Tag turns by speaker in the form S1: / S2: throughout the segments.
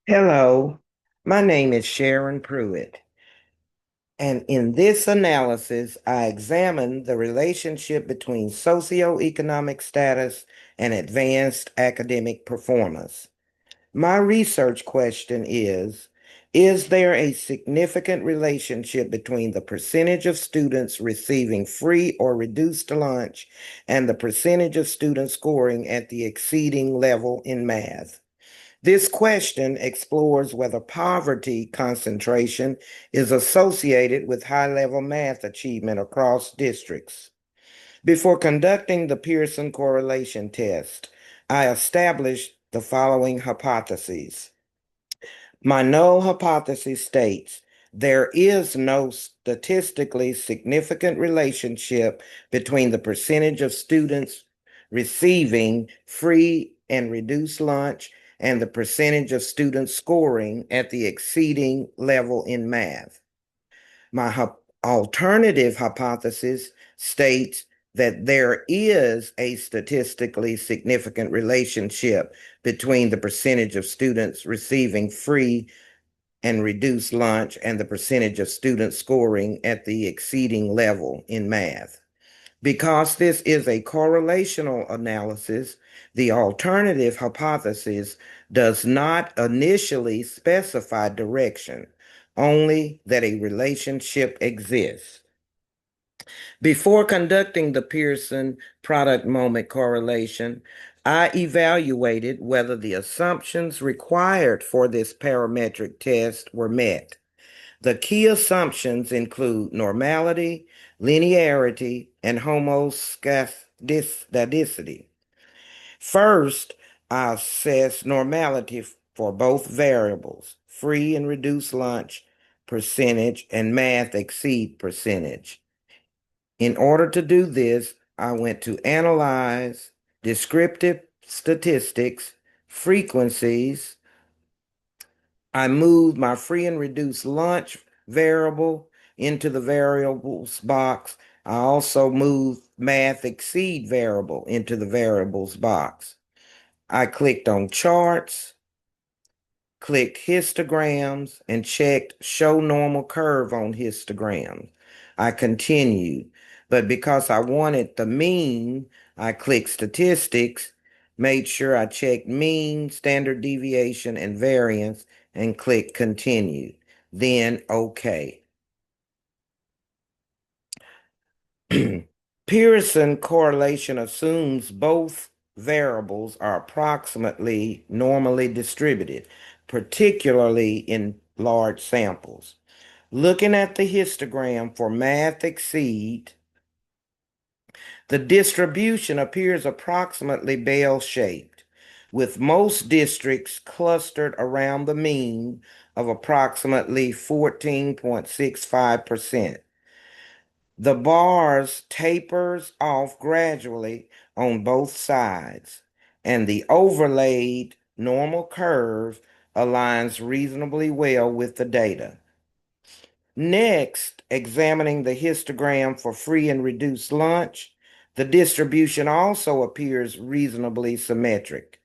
S1: Hello, my name is Sharon Pruitt, and in this analysis, I examine the relationship between socioeconomic status and advanced academic performance. My research question is there a significant relationship between the percentage of students receiving free or reduced lunch and the percentage of students scoring at the exceeding level in math? This question explores whether poverty concentration is associated with high-level math achievement across districts. Before conducting the Pearson correlation test, I established the following hypotheses. My null hypothesis states there is no statistically significant relationship between the percentage of students receiving free and reduced lunch and the percentage of students scoring at the exceeding level in math. My alternative hypothesis states that there is a statistically significant relationship between the percentage of students receiving free and reduced lunch and the percentage of students scoring at the exceeding level in math. Because this is a correlational analysis, the alternative hypothesis does not initially specify direction, only that a relationship exists. Before conducting the Pearson product moment correlation, I evaluated whether the assumptions required for this parametric test were met. The key assumptions include normality, linearity, and homoscedasticity. First, I assess normality for both variables, free and reduced lunch percentage and math exceed percentage. In order to do this, I went to analyze descriptive statistics, frequencies. I moved my free and reduced lunch variable into the variables box. I also moved math exceed variable into the variables box. I clicked on charts, clicked histograms, and checked show normal curve on histograms. I continued, but because I wanted the mean, I clicked statistics, made sure I checked mean, standard deviation, and variance, and clicked continue. Then OK. Pearson correlation assumes both variables are approximately normally distributed, particularly in large samples. Looking at the histogram for math exceed, the distribution appears approximately bell-shaped, with most districts clustered around the mean of approximately 14.65%. The bars tapers off gradually on both sides, and the overlaid normal curve aligns reasonably well with the data. Next, examining the histogram for free and reduced lunch, the distribution also appears reasonably symmetric,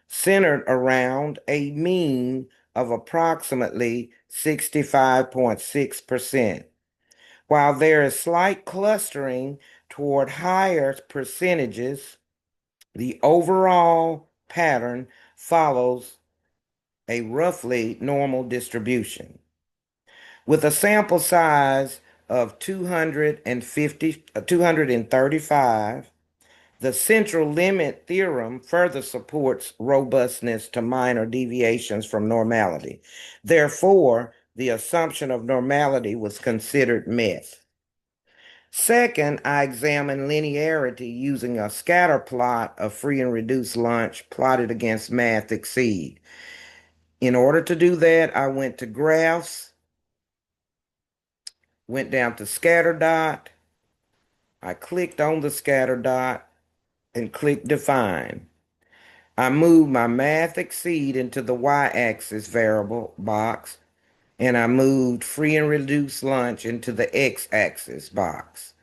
S1: centered around a mean of approximately 65.6%. While there is slight clustering toward higher percentages, the overall pattern follows a roughly normal distribution. With a sample size of 235, the central limit theorem further supports robustness to minor deviations from normality. Therefore, the assumption of normality was considered met. Second, I examined linearity using a scatter plot of free and reduced lunch plotted against math exceed. In order to do that, I went to graphs, went down to scatter dot. I clicked on the scatter dot and clicked define. I moved my math exceed into the y-axis variable box, and I moved free and reduced lunch into the x-axis box.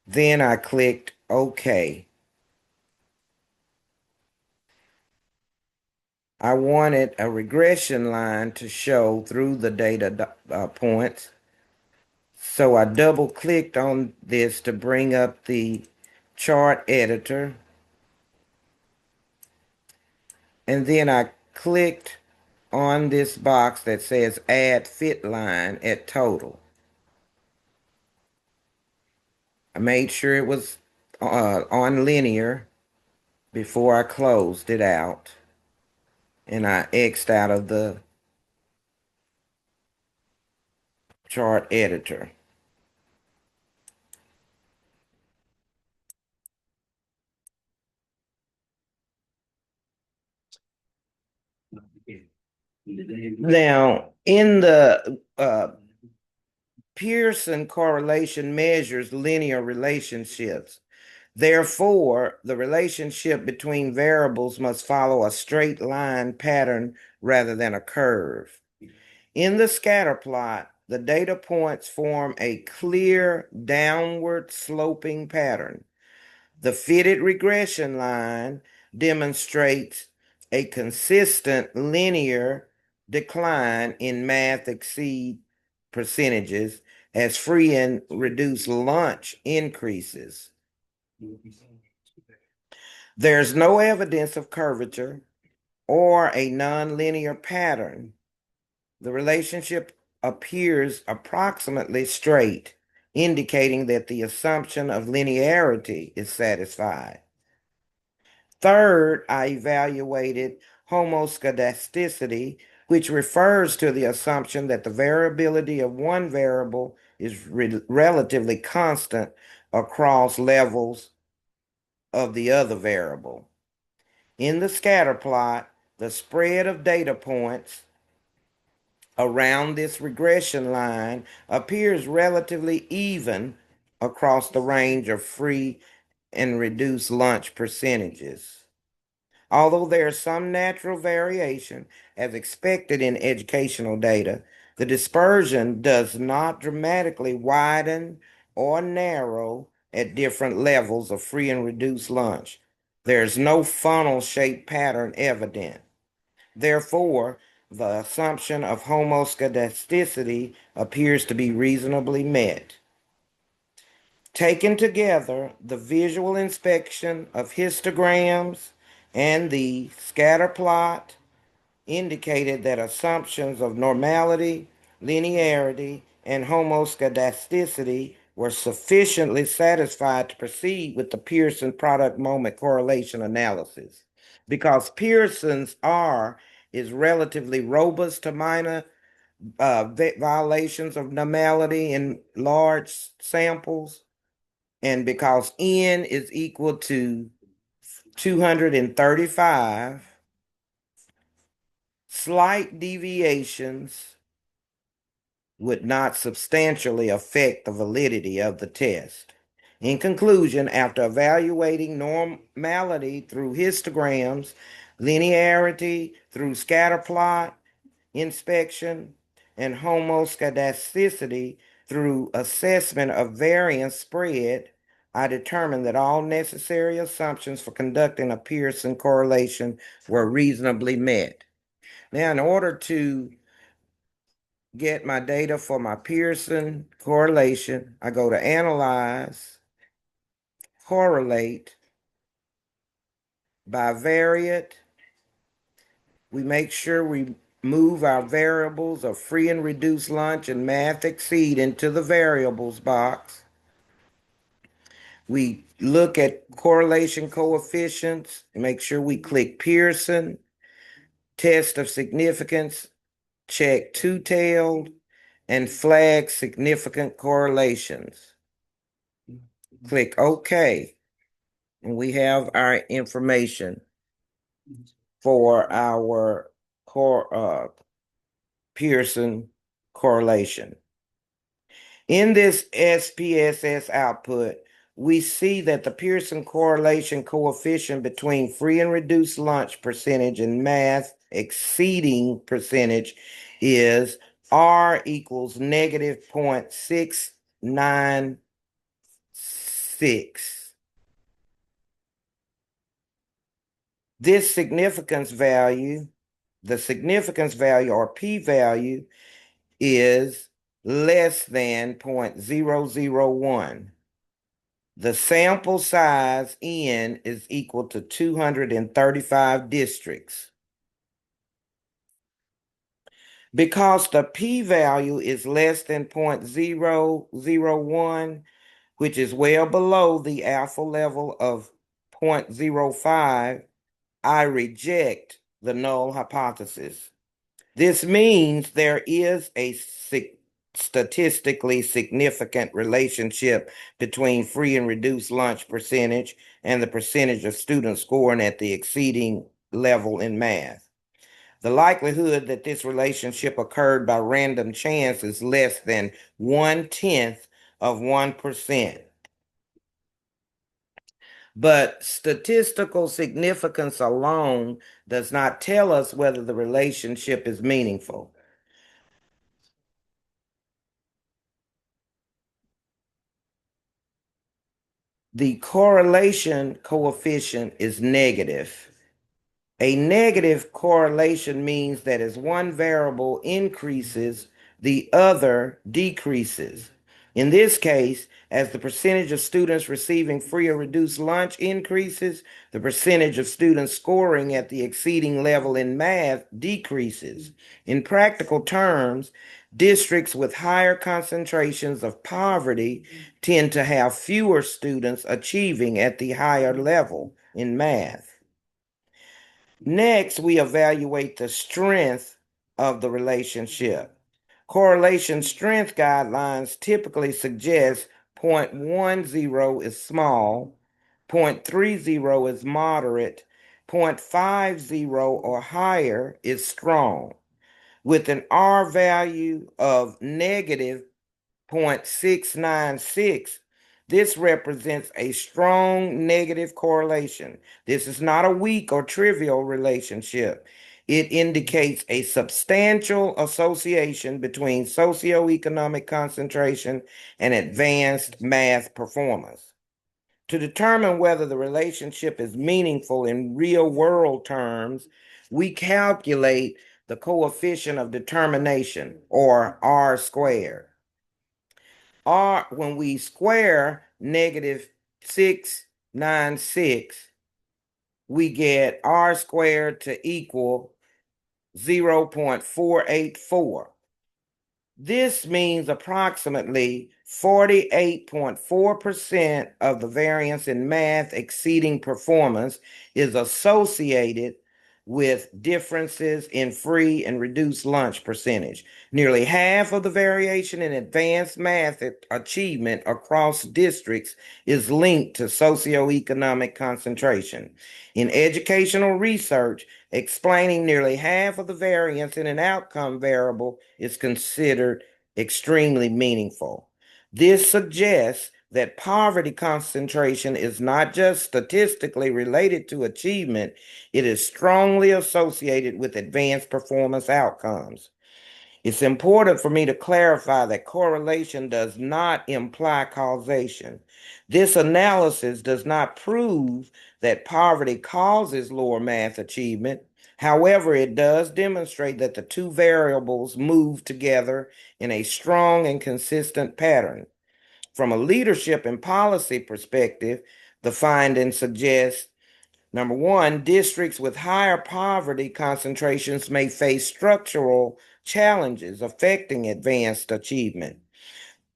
S1: Then I clicked OK. I wanted a regression line to show through the data points. So I double clicked on this to bring up the chart editor. And then I clicked on this box that says add fit line at total. I made sure it was on linear before I closed it out. And I X'd out of the chart editor. Now, in the Pearson correlation measures linear relationships. Therefore, the relationship between variables must follow a straight line pattern rather than a curve. In the scatter plot, the data points form a clear downward sloping pattern. The fitted regression line demonstrates a consistent linear decline in math exceed percentages as free and reduced lunch increases. There's no evidence of curvature or a nonlinear pattern. The relationship appears approximately straight, indicating that the assumption of linearity is satisfied. Third, I evaluated homoscedasticity, which refers to the assumption that the variability of one variable is relatively constant across levels of the other variable. In the scatter plot, the spread of data points around this regression line appears relatively even across the range of free and reduced lunch percentages. Although there is some natural variation, as expected in educational data, the dispersion does not dramatically widen or narrow at different levels of free and reduced lunch. There is no funnel-shaped pattern evident. Therefore, the assumption of homoscedasticity appears to be reasonably met. Taken together, the visual inspection of histograms and the scatter plot indicated that assumptions of normality, linearity, and homoscedasticity were sufficiently satisfied to proceed with the Pearson product moment correlation analysis. Because Pearson's R is relatively robust to minor violations of normality in large samples, and because N is equal to 235, slight deviations would not substantially affect the validity of the test. In conclusion, after evaluating normality through histograms, linearity through scatter plot inspection, and homoscedasticity through assessment of variance spread, I determined that all necessary assumptions for conducting a Pearson correlation were reasonably met. Now, in order to get my data for my Pearson correlation, I go to Analyze, Correlate, bivariate. We make sure we move our variables of free and reduced lunch and math exceed into the variables box. We look at correlation coefficients, make sure we click Pearson, test of significance, check two-tailed, and flag significant correlations. Click OK, and we have our information for our Pearson correlation. In this SPSS output, we see that the Pearson correlation coefficient between free and reduced lunch percentage and math exceeding percentage is R equals negative 0.696. This significance value the significance value or p-value is less than 0.001. The sample size N is equal to 235 districts. Because the p-value is less than 0.001, which is well below the alpha level of 0.05, I reject the null hypothesis. This means there is a statistically significant relationship between free and reduced lunch percentage and the percentage of students scoring at the exceeding level in math. The likelihood that this relationship occurred by random chance is less than 1/10 of 1%. But statistical significance alone does not tell us whether the relationship is meaningful. The correlation coefficient is negative. A negative correlation means that as one variable increases, the other decreases. In this case, as the percentage of students receiving free or reduced lunch increases, the percentage of students scoring at the exceeding level in math decreases. In practical terms, districts with higher concentrations of poverty tend to have fewer students achieving at the higher level in math. Next, we evaluate the strength of the relationship. Correlation strength guidelines typically suggest 0.10 is small, 0.30 is moderate, 0.50 or higher is strong. With an R value of negative 0.696, this represents a strong negative correlation. This is not a weak or trivial relationship. It indicates a substantial association between socioeconomic concentration and advanced math performance. To determine whether the relationship is meaningful in real world terms, we calculate the coefficient of determination, or R squared. R, when we square negative 696, we get R squared to equal 0.484. This means approximately 48.4% of the variance in math exceeding performance is associated with differences in free and reduced lunch percentage. Nearly half of the variation in advanced math achievement across districts is linked to socioeconomic concentration. In educational research, explaining nearly half of the variance in an outcome variable is considered extremely meaningful. This suggests that poverty concentration is not just statistically related to achievement, it is strongly associated with advanced performance outcomes. It's important for me to clarify that correlation does not imply causation. This analysis does not prove that poverty causes lower math achievement. However, it does demonstrate that the two variables move together in a strong and consistent pattern. From a leadership and policy perspective, the findings suggest number one, districts with higher poverty concentrations may face structural challenges affecting advanced achievement.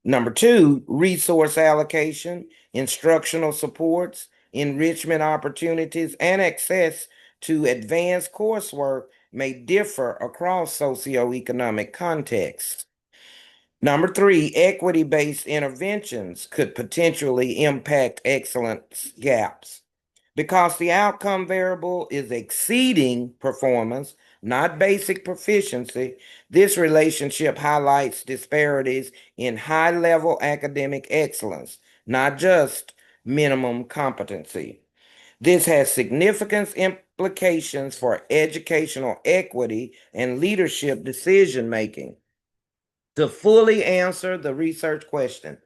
S1: Number two, resource allocation, instructional supports, enrichment opportunities, and access to advanced coursework may differ across socioeconomic contexts. Number three, equity-based interventions could potentially impact excellence gaps. Because the outcome variable is exceeding performance, not basic proficiency, this relationship highlights disparities in high-level academic excellence, not just minimum competency. This has significant implications for educational equity and leadership decision-making. To fully answer the research question,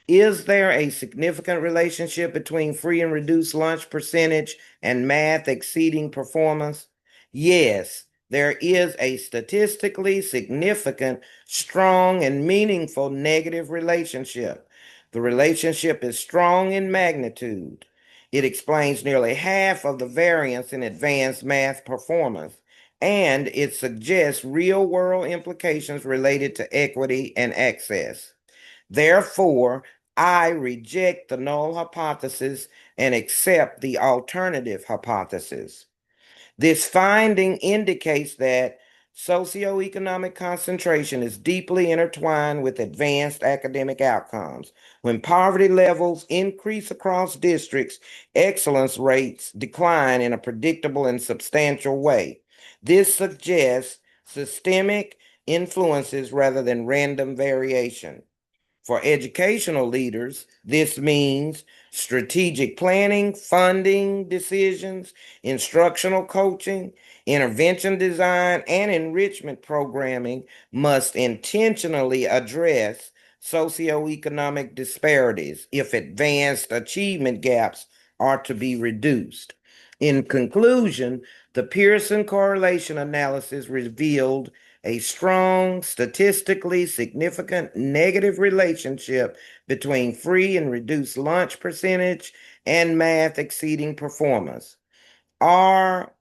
S1: is there a significant relationship between free and reduced lunch percentage and math exceeding performance? Yes, there is a statistically significant, strong, and meaningful negative relationship. The relationship is strong in magnitude. It explains nearly half of the variance in advanced math performance, and it suggests real-world implications related to equity and access. Therefore, I reject the null hypothesis and accept the alternative hypothesis. This finding indicates that socioeconomic concentration is deeply intertwined with advanced academic outcomes. When poverty levels increase across districts, excellence rates decline in a predictable and substantial way. This suggests systemic influences rather than random variation. For educational leaders, this means strategic planning, funding decisions, instructional coaching, intervention design, and enrichment programming must intentionally address socioeconomic disparities if advanced achievement gaps are to be reduced. In conclusion, the Pearson correlation analysis revealed a strong, statistically significant negative relationship between free and reduced lunch percentage and math exceeding performance. R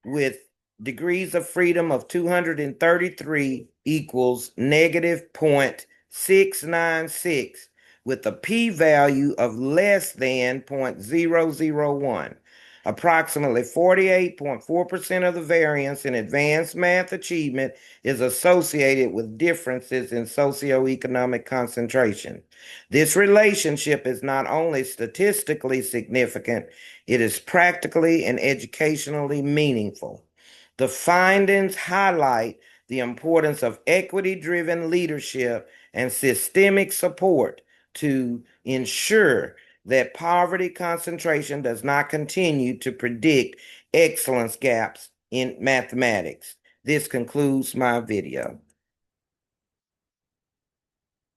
S1: with degrees of freedom of 233 equals negative 0.696 with a p-value of less than 0.001. Approximately 48.4% of the variance in advanced math achievement is associated with differences in socioeconomic concentration. This relationship is not only statistically significant, it is practically and educationally meaningful. The findings highlight the importance of equity-driven leadership and systemic support to ensure that poverty concentration does not continue to predict excellence gaps in mathematics. This concludes my video.